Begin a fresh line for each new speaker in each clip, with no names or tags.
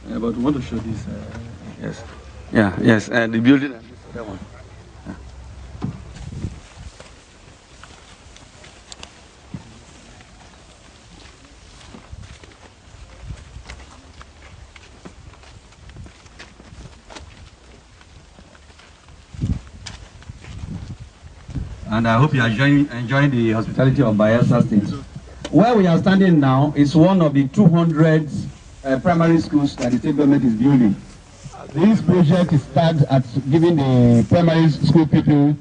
But we want to show this. Yes. Yeah. Yes. And the building and this other one. And I hope you are enjoying the hospitality of Bayelsa State. Where we are standing now is one of the 200 primary schools that the state government is building. This project is started at giving the primary school people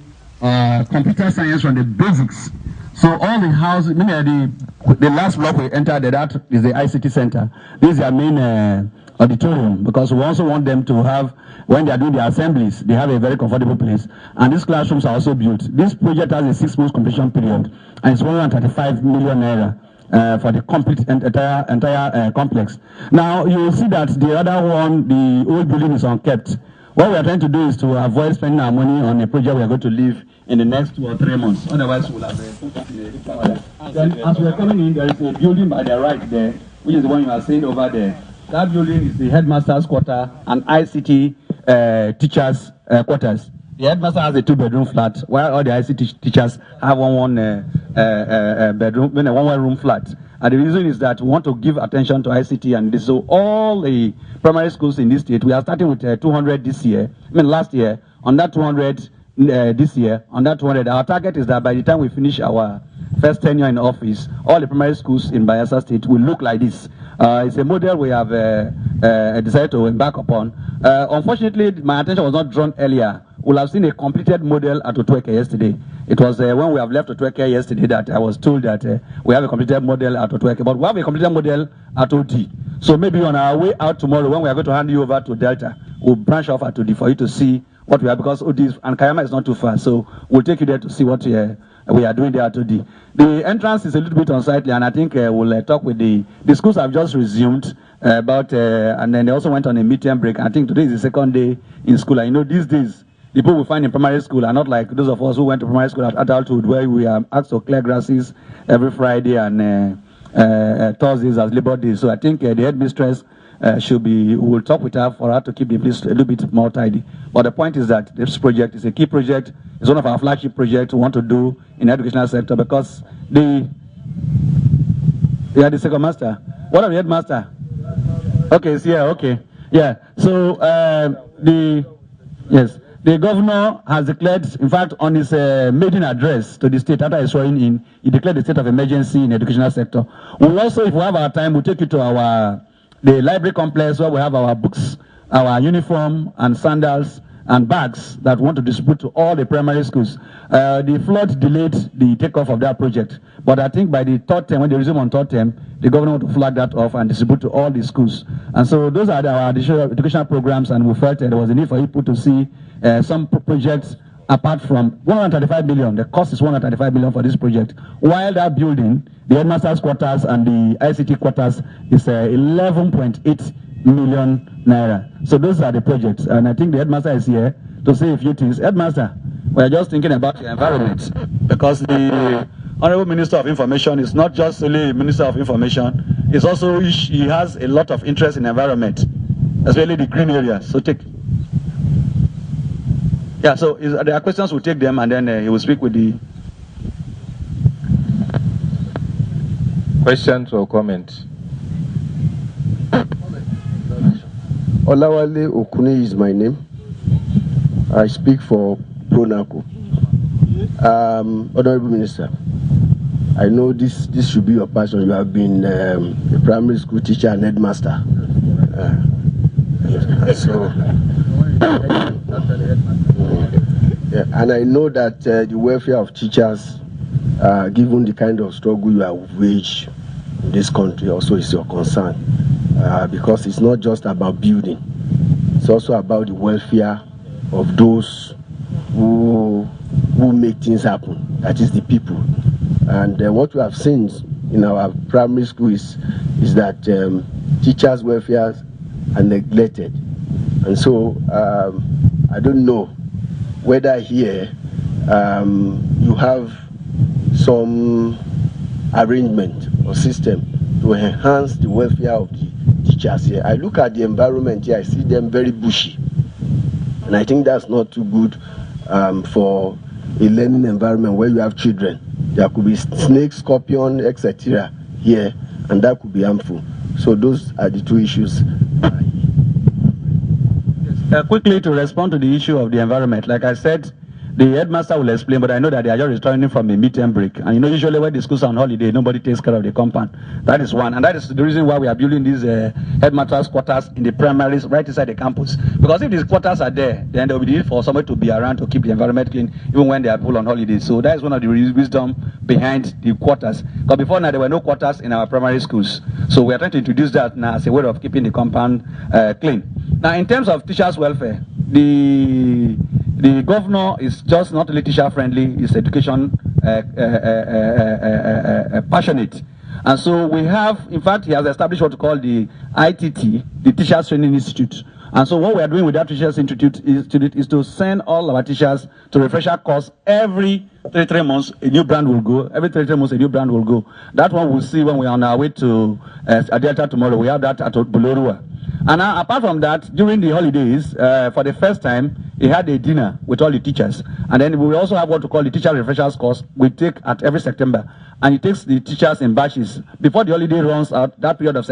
computer science from the basics. So all the houses, the last block we entered, that is the ICT center. This is their main auditorium, because we also want them to have, when they are doing the assemblies, they have a very comfortable place. And these classrooms are also built. This project has a 6-month completion period, and it's 135 million naira for the complete entire complex. Now you will see that the other one, the old building, is unkept. What we are trying to do is to avoid spending our money on a project we are going to leave in the next 2 or 3 months. Otherwise, we'll have then, as we are coming in, there is a building by the right there, which is the one you are seeing over there. That building is the headmaster's quarter and ICT teachers' quarters. The headmaster has a 2-bedroom flat, while all the ICT teachers have one bedroom, one room flat. And the reason is that we want to give attention to ICT, and this, so all the primary schools in this state, we are starting with 200 this year. Last year, on that 200 this year, on that 200, our target is that by the time we finish our first tenure in office, all the primary schools in Bayelsa State will look like this. It's a model we have decided to embark upon. Unfortunately, my attention was not drawn earlier. We'll have seen a completed model at Otweke yesterday. It was when we have left Otweke yesterday that I was told that we have a completed model at Otweke, but we have a completed model at OD. So maybe on our way out tomorrow, when we are going to hand you over to Delta, we'll branch off at OD for you to see what we have, because OD and Kayama is not too far. So we'll take you there to see what we are doing there at OD. The entrance is a little bit unsightly, and I think we'll talk with the schools have just resumed and then they also went on a midterm break. I think today is the second day in school. And you know, these days, the people we find in primary school are not like those of us who went to primary school at adulthood, where we are asked to clear grasses every Friday and Thursdays as Labor Day. So I think the headmistress we'll talk with her for her to keep the place a little bit more tidy. But the point is that this project is a key project. It's one of our flagship projects we want to do in the educational sector, because they are the second master. What are the headmaster? Okay, it's here, okay. Yeah, so the governor has declared, in fact, on his maiden address to the state after he's swearing in, he declared the state of emergency in the educational sector. We'll also, if we have our time, we'll take you to the library complex, where we have our books, our uniform and sandals and bags that we want to distribute to all the primary schools. The flood delayed the takeoff of that project, but I think by the 3rd term, when they resume on 3rd term, the governor want to flag that off and distribute to all the schools. And so those are our additional educational programs, and we felt there was a need for people to see some projects apart from 135 million. The cost is 135 million for this project, while that building, the headmaster's quarters and the ICT quarters, is 11.8 million naira. So those are the projects, and I think the headmaster is here to say a few things. Headmaster, we are just thinking about the environment, because the Honorable Minister of Information is not just only a Minister of Information, it's also, he has a lot of interest in environment, especially the green areas. So so there are questions, we'll take them, and then he will speak with the...
Questions or comments?
Olawale Okune is my name. I speak for Pronaco. Honorable Minister, I know this should be your passion. You have been a primary school teacher and headmaster. And I know that the welfare of teachers, given the kind of struggle you have waged in this country, also is your concern. Because it's not just about building, it's also about the welfare of those who make things happen, that is the people. And what we have seen in our primary school is that teachers' welfare are neglected. And so I don't know whether here you have some arrangement or system to enhance the welfare of the teachers here. I look at the environment here, I see them very bushy. And I think that's not too good for a learning environment where you have children. There could be snakes, scorpion, etc. here, and that could be harmful. So those are the two issues.
Quickly to respond to the issue of the environment, like I said, the headmaster will explain, but I know that they are just returning from a midterm break. And you know, usually when the schools are on holiday, nobody takes care of the compound. That is one. And that is the reason why we are building these headmasters' quarters in the primaries right inside the campus. Because if these quarters are there, then there will be need for somebody to be around to keep the environment clean, even when they are people on holiday. So that is one of the wisdom behind the quarters. Because before now, there were no quarters in our primary schools. So we are trying to introduce that now as a way of keeping the compound clean. Now, in terms of teachers' welfare, the governor is just not only teacher friendly, he's education passionate. And so we have, in fact, he has established what we call the ITT, the Teachers Training Institute. And so what we are doing with that Teachers Institute is to send all our teachers to refresher course every 3 months. A new brand will go. Every 3 months, a new brand will go. That one we'll see when we are on our way to Delta tomorrow. We have that at Bulorua. And apart from that, during the holidays, for the first time, he had a dinner with all the teachers. And then we also have what we call the Teacher Refreshers course we take at every September. And he takes the teachers in batches. Before the holiday runs out, that period of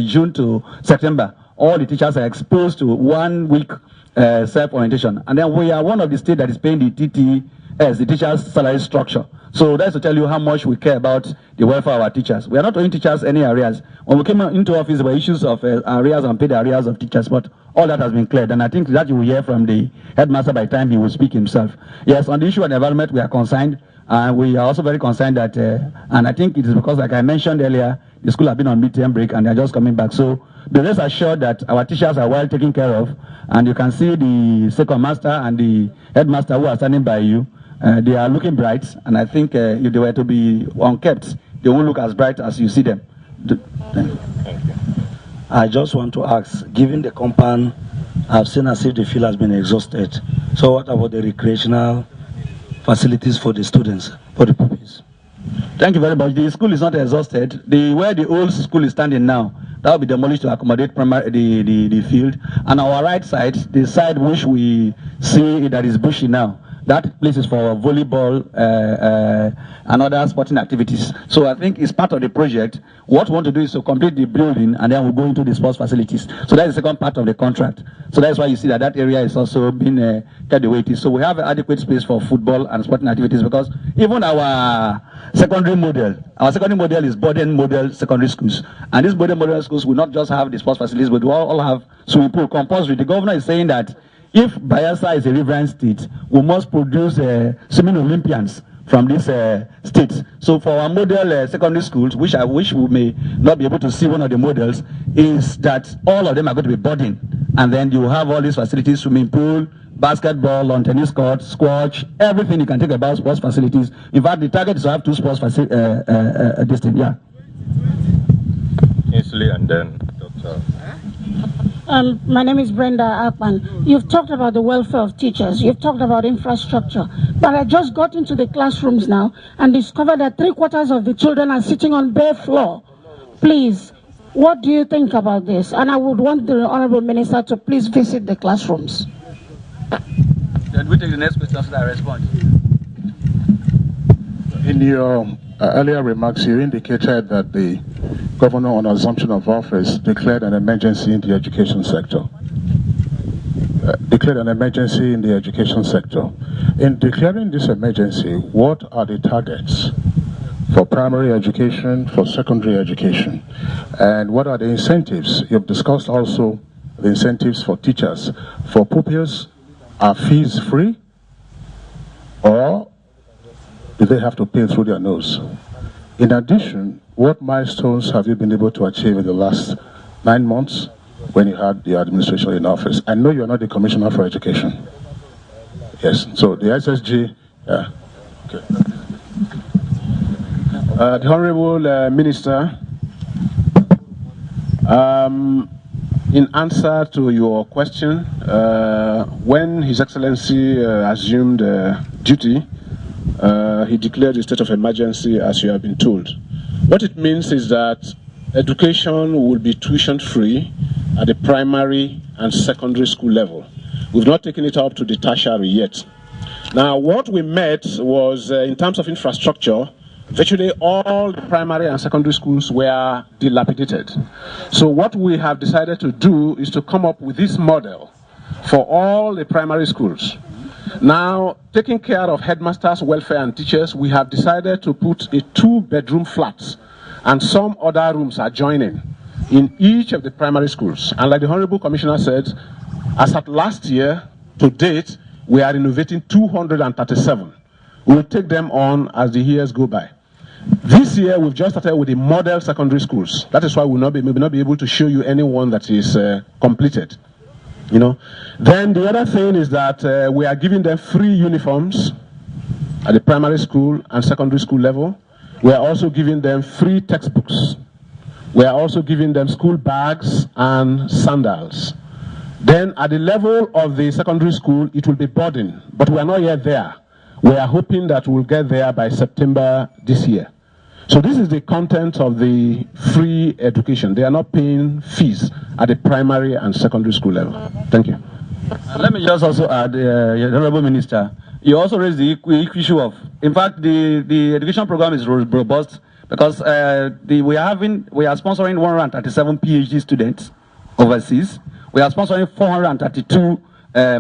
June to September, all the teachers are exposed to 1 week self-orientation. And then we are one of the states that is paying the TTS, the teachers' salary structure. So that's to tell you how much we care about the welfare of our teachers. We are not owing teachers any arrears. When we came into office, there were issues of arrears and paid arrears of teachers, but all that has been cleared. And I think that you will hear from the headmaster by the time he will speak himself. Yes, on the issue of the environment, we are concerned. And we are also very concerned that, and I think it is because, like I mentioned earlier, the school have been on midterm break and they are just coming back. So be rest assured that our teachers are well taken care of. And you can see the second master and the headmaster who are standing by you. They are looking bright, and I think if they were to be unkept, they won't look as bright as you see them.
Thank you. I just want to ask, given the compound, I've seen as if the field has been exhausted. So what about the recreational facilities for the students, for the pupils?
Thank you very much. The school is not exhausted. Where the old school is standing now, that will be demolished to accommodate the field. And our right side, the side which we see that is bushy now, that place is for volleyball and other sporting activities. So I think it's part of the project. What we want to do is to complete the building, and then we'll go into the sports facilities. So that's the second part of the contract. So that's why you see that area is also being kept the way it is. So we have adequate space for football and sporting activities, because even our secondary model is boarding model secondary schools. And these boarding model schools will not just have the sports facilities, but will all have swimming pool compulsory. The governor is saying that if Bayelsa is a riverine state, we must produce swimming Olympians from this state. So for our model secondary schools, which I wish we may not be able to see one of the models, is that all of them are going to be boarding. And then you have all these facilities, swimming pool, basketball, lawn tennis court, squash, everything you can take about sports facilities. In fact, the target is to have 2 sports facilities. Yeah.
Ainsley and then Dr.
My name is Brenda Akpan. You've talked about the welfare of teachers. You've talked about infrastructure. But I just got into the classrooms now and discovered that 3/4 of the children are sitting on bare floor. Please, what do you think about this? And I would want the Honorable Minister to please visit the classrooms.
Then we take the next question so that I respond.
In your earlier remarks, you indicated that the governor, on assumption of office, declared an emergency in the education sector. In declaring this emergency, what are the targets for primary education, for secondary education? And what are the incentives? You've discussed also the incentives for teachers. For pupils, are fees free, or do they have to pay through their nose? In addition, what milestones have you been able to achieve in the last 9 months when you had the administration in office? I know you're not the Commissioner for Education. Yes, so the SSG, yeah. Okay.
The Honorable Minister, in answer to your question, when His Excellency assumed duty, he declared a state of emergency, as you have been told. What it means is that education will be tuition free at the primary and secondary school level. We've not taken it up to the tertiary yet. Now, what we met was, in terms of infrastructure, virtually all the primary and secondary schools were dilapidated. So what we have decided to do is to come up with this model for all the primary schools. Now, taking care of headmasters, welfare, and teachers, we have decided to put a 2-bedroom flat and some other rooms adjoining in each of the primary schools. And like the Honorable Commissioner said, as at last year, to date, we are renovating 237. We will take them on as the years go by. This year, we've just started with the model secondary schools. That is why we will not be able to show you anyone that is completed. You know. Then the other thing is that we are giving them free uniforms at the primary school and secondary school level. We are also giving them free textbooks. We are also giving them school bags and sandals. Then at the level of the secondary school, it will be boarding, but we are not yet there. We are hoping that we'll get there by September this year. So this is the content of the free education. They are not paying fees at the primary and secondary school level. Thank you.
Let me just also add, Honorable Minister, you also raised the issue of, in fact, the education program is robust because we are sponsoring 137 PhD students overseas. We are sponsoring 432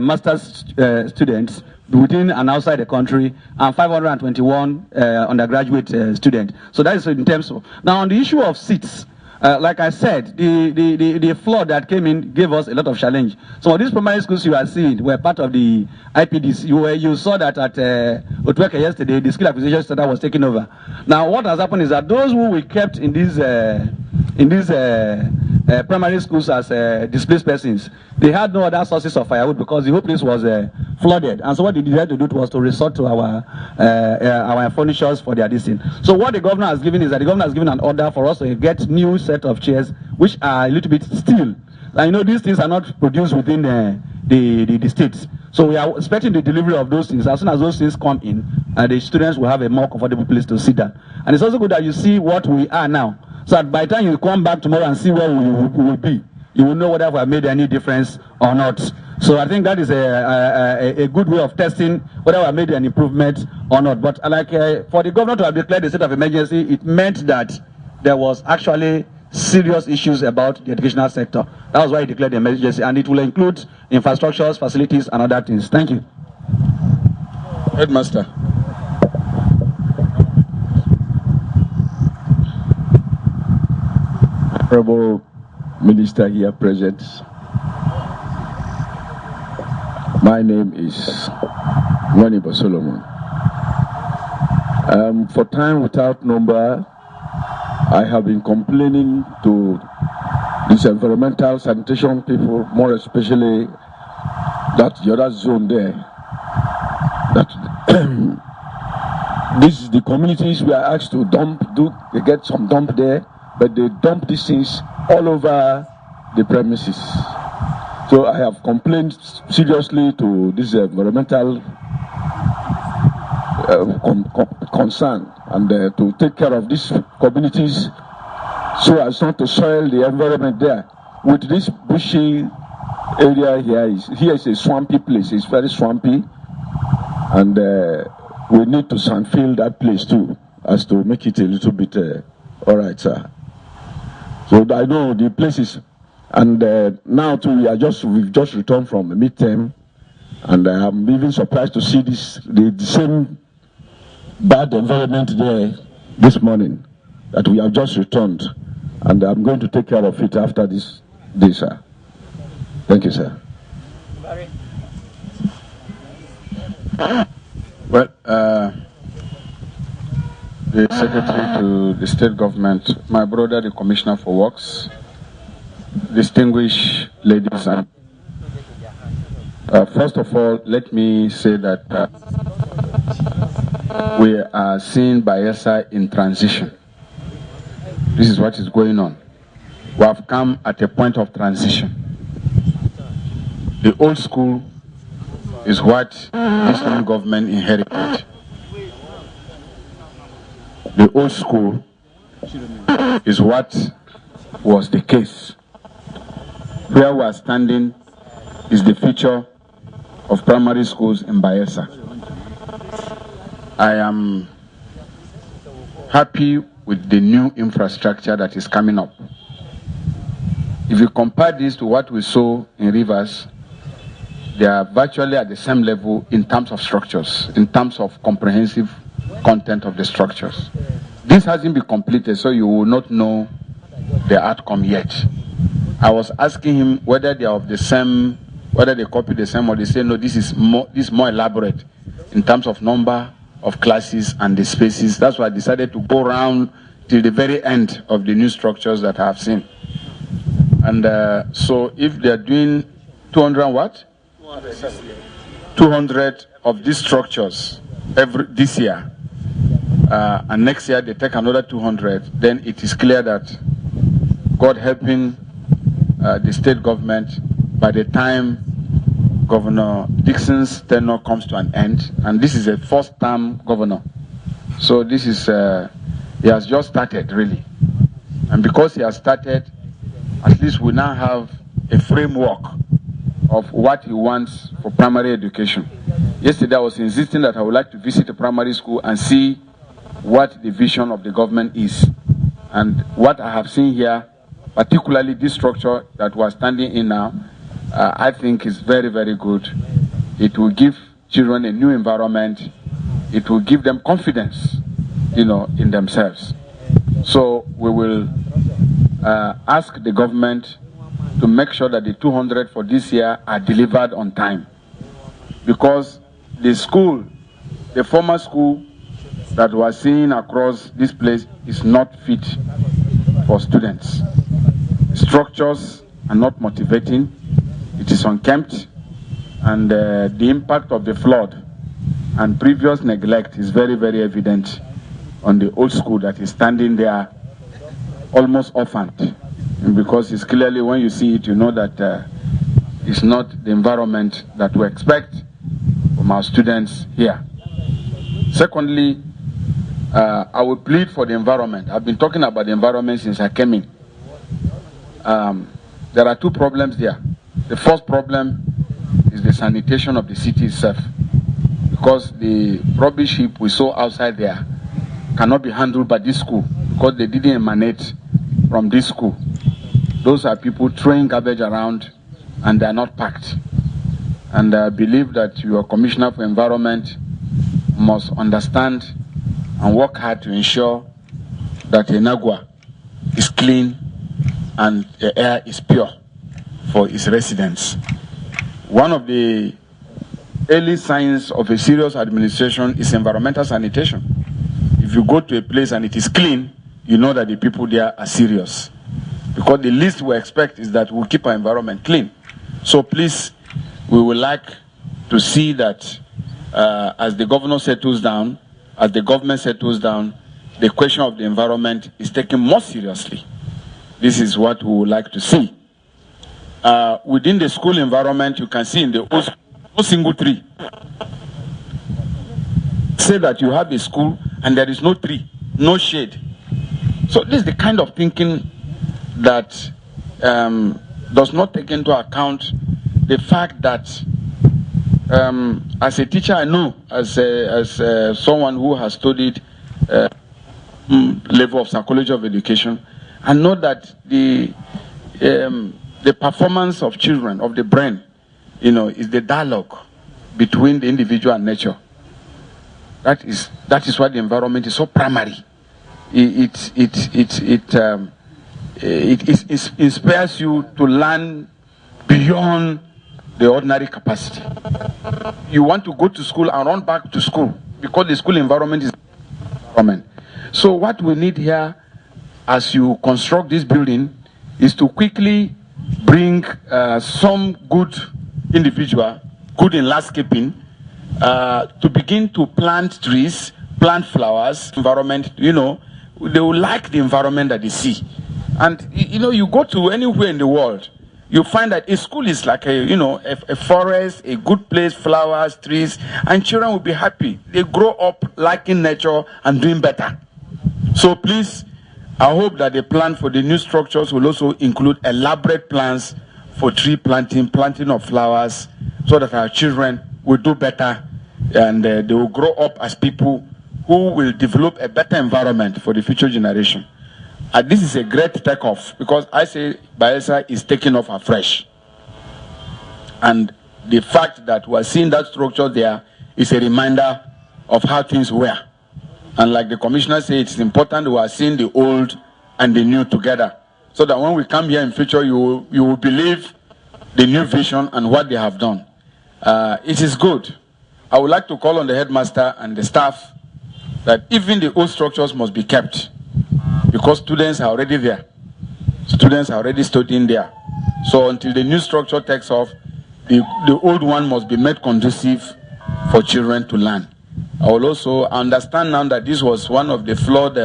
master's students within and outside the country, and 521 undergraduate students. So that is in terms of. Now on the issue of seats, like I said, the flood that came in gave us a lot of challenge. Some of these primary schools you are seeing were part of the IPDs. You saw that at Otweke yesterday, the skill acquisition center was taken over. Now what has happened is that those who we kept in these primary schools as displaced persons, they had no other sources of firewood because the whole place was flooded. And so what they decided to do was to resort to our furnitures for their disting. So what the governor has given is that the governor has given an order for us to get new set of chairs, which are a little bit steel. And you know, these things are not produced within the states. So we are expecting the delivery of those things. As soon as those things come in, the students will have a more comfortable place to sit down. And it's also good that you see what we are now. So that by the time you come back tomorrow and see where we will be, you will know whether we have made any difference or not. So I think that is a good way of testing whether we have made an improvement or not. But like for the governor to have declared the state of emergency, it meant that there was actually serious issues about the educational sector. That was why he declared the emergency, and it will include infrastructures, facilities, and other things. Thank you.
Headmaster. Honorable Minister here present. My name is Mwanibo Solomon. For time without number, I have been complaining to these environmental sanitation people, more especially that the other zone there, that this is the communities we are asked to they get some dump there, but they dump these things all over the premises. So I have complained seriously to this environmental concern and to take care of these communities so as not to soil the environment there. With this bushy area here is a swampy place. It's very swampy, and we need to sandfill that place too, as to make it a little bit all right, sir. So I know the places, and now too we've just returned from the midterm, and I'm even surprised to see the same bad environment there this morning that we have just returned, and I'm going to take care of it after this day, sir. Thank you, sir.
Well, the Secretary to the State Government, my brother, the Commissioner for Works, distinguished ladies and first of all, let me say that we are seeing Bayelsa in transition. This is what is going on. We have come at a point of transition. The old school is what this new government inherited. The old school
is what was the case. Where we are standing is the future of primary schools in Bayelsa. I am happy with the new infrastructure that is coming up. If you compare this to what we saw in Rivers, they are virtually at the same level in terms of structures, in terms of comprehensive content of the structures. This hasn't been completed, so you will not know the outcome yet. I was asking him whether they are of the same, whether they copy the same, or they say, no, this is more elaborate in terms of number of classes and the spaces. That's why I decided to go around till the very end of the new structures that I have seen. And so if they're doing 200 and what? 200 of these structures this year, and next year they take another 200, then it is clear that, God helping the state government, by the time Governor Dixon's tenure comes to an end, and this is a first-term governor, so this is, he has just started really, and because he has started, at least we now have a framework of what he wants for primary education. Yesterday I was insisting that I would like to visit a primary school and see what the vision of the government is. And what I have seen here, particularly this structure that we're standing in now, I think is very, very good. It will give children a new environment. It will give them confidence, in themselves. So we will ask the government to make sure that the 200 for this year are delivered on time. Because the school, the former school that we are seeing across this place is not fit for students. Structures are not motivating. It is unkempt, and the impact of the flood and previous neglect is very, very evident on the old school that is standing there almost orphaned. And because it's clearly, when you see it, you know that it's not the environment that we expect from our students here. Secondly, I will plead for the environment. I've been talking about the environment since I came in. There are two problems there. The first problem is the sanitation of the city itself, because the rubbish heap we saw outside there cannot be handled by this school because they didn't emanate from this school. Those are people throwing garbage around and they are not packed. And I believe that your Commissioner for Environment must understand and work hard to ensure that Enagua is clean and the air is pure for its residents. One of the early signs of a serious administration is environmental sanitation. If you go to a place and it is clean, you know that the people there are serious. Because the least we expect is that we'll keep our environment clean. So please, we would like to see that as the governor settles down, as the government settles down, the question of the environment is taken more seriously. This is what we would like to see. Within the school environment, you can see in the old school, no single tree. Say that you have a school and there is no tree, no shade. So this is the kind of thinking that does not take into account the fact that as a teacher, I know, as someone who has studied level of psychology of education, I know that the performance of children, of the brain, is the dialogue between the individual and nature. That is why the environment is so primary. It inspires you to learn beyond the ordinary capacity. You want to go to school and run back to school because the school environment is environment. So what we need here, as you construct this building, is to quickly bring some good individual, good in landscaping, to begin to plant trees, plant flowers, environment. They will like the environment that they see. And you go to anywhere in the world, you find that a school is like a forest, a good place, flowers, trees, and children will be happy. They grow up liking nature and doing better. So please,
I hope that the plan for the new structures will also include elaborate plans for tree planting of flowers, so that our children will do better and they will grow up as people who will develop a better environment for the future generation. And this is a great takeoff, because I say Bayelsa is taking off afresh. And the fact that we are seeing that structure there is a reminder of how things were. And like the commissioner said, it's important we are seeing the old and the new together, so that when we come here in future, you will believe the new vision and what they have done. It is good. I would like to call on the headmaster and the staff that even the old structures must be kept, because students are already there. Students are already studying there. So until the new structure takes off, the old one must be made conducive for children to learn. I will also understand now that this was one of the flood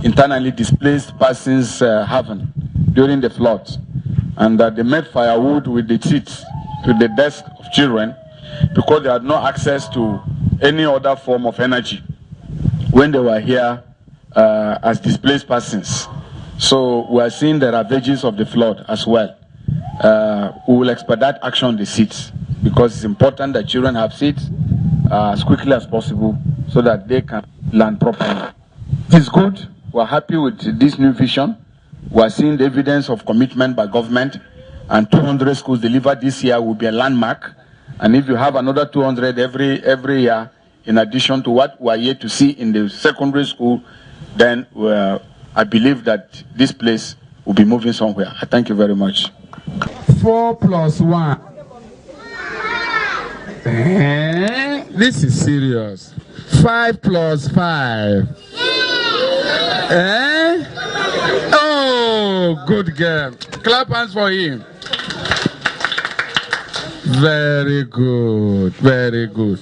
internally displaced persons haven during the floods, and that they made firewood with the seats to the desk of children, because they had no access to any other form of energy when they were here as displaced persons. So we are seeing the ravages of the flood as well. We will expedite action on the seats, because it's important that children have seats as quickly as possible so that they can learn properly. It's good. We're happy with this new vision. We're seeing the evidence of commitment by government, and 200 schools delivered this year will be a landmark. And if you have another 200 every year, in addition to what we are yet to see in the secondary school, then I believe that this place will be moving somewhere. I thank you very much.
4 + 1. This is serious. 5 + 5. Oh, good girl. Clap hands for him. Very good, very good,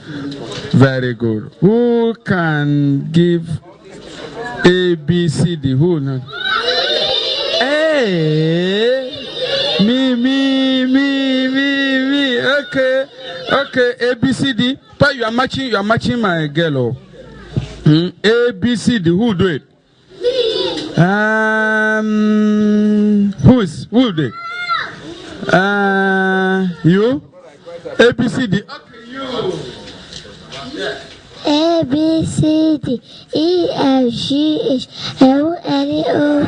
very good. Who can give A, B, C, D? Who? Hey, me. Okay, A, B, C, D. But you are matching my girl. A, B, C, D. Who do it? Who do it? You? A, B, C, D. Okay, you.
A, B, C, D, E, F, G, H, L, N, O.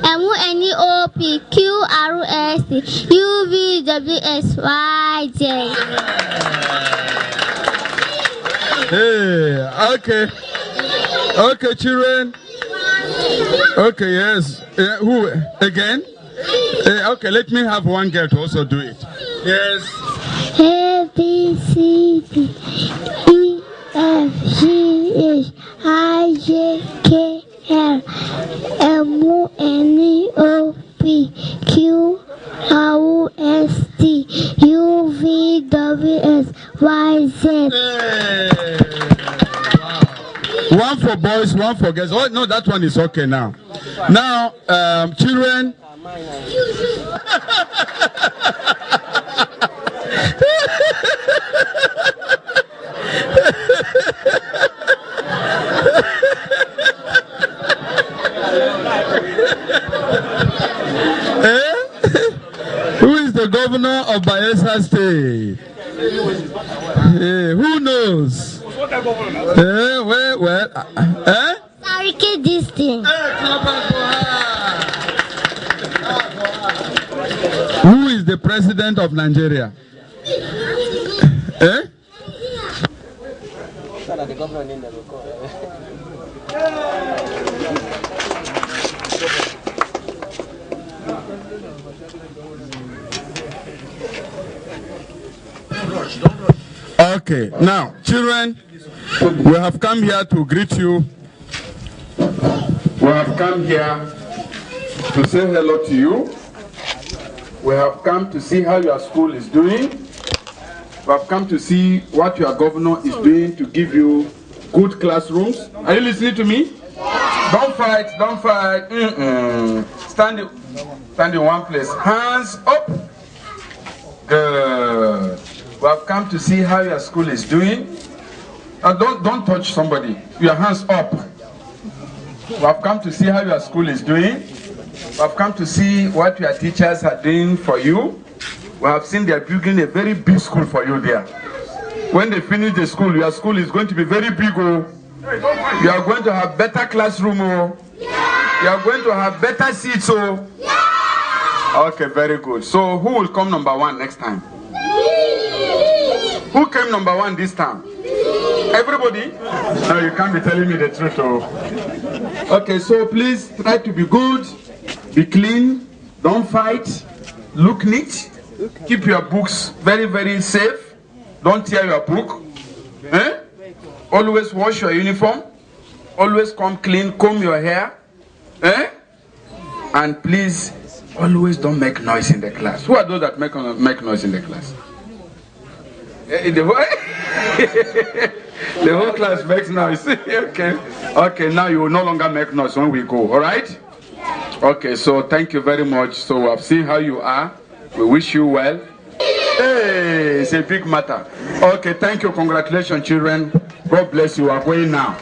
M-O-N-E-O-P Q-R-S-T U-V-W-S-Y-J.
Hey, okay, children. Okay, yes. Who again? Okay, let me have one girl to also do it. Yes.
A B C D E F G H I J K L M O N E O P Q R S T U V W S Y Z.
One for boys, one for girls. Oh no, that one is okay now. Now, children. Who is the governor of Bayelsa State? Who knows? Well.
Sariki this thing.
Who is the president of Nigeria? Okay, now, children, we have come here to greet you. We have come here to say hello to you. We have come to see how your school is doing. We have come to see what your governor is doing to give you good classrooms. Are you listening to me? Don't fight, don't fight. Stand in one place. Hands up. Good. We have come to see how your school is doing. Don't touch somebody. Your hands up. We have come to see how your school is doing. We have come to see what your teachers are doing for you. We have seen they are building a very big school for you there. When they finish the school, your school is going to be very big. Oh. You are going to have better classroom. Oh. You are going to have better seats. Oh. Okay, very good. So who will come number one next time? Who came number one this time? Everybody? No, you can't be telling me the truth. Oh. Okay, so please try to be good, be clean, don't fight, look neat, keep your books very, very safe, don't tear your book. Always wash your uniform, always come clean, comb your hair, and please, always don't make noise in the class. Who are those that make noise in the class? The whole class makes noise. Okay, now you will no longer make noise when we go, all right? Okay, so thank you very much. So I've seen how you are. We wish you well. Hey, it's a big matter. Okay, thank you. Congratulations, children. God bless you. We are going now.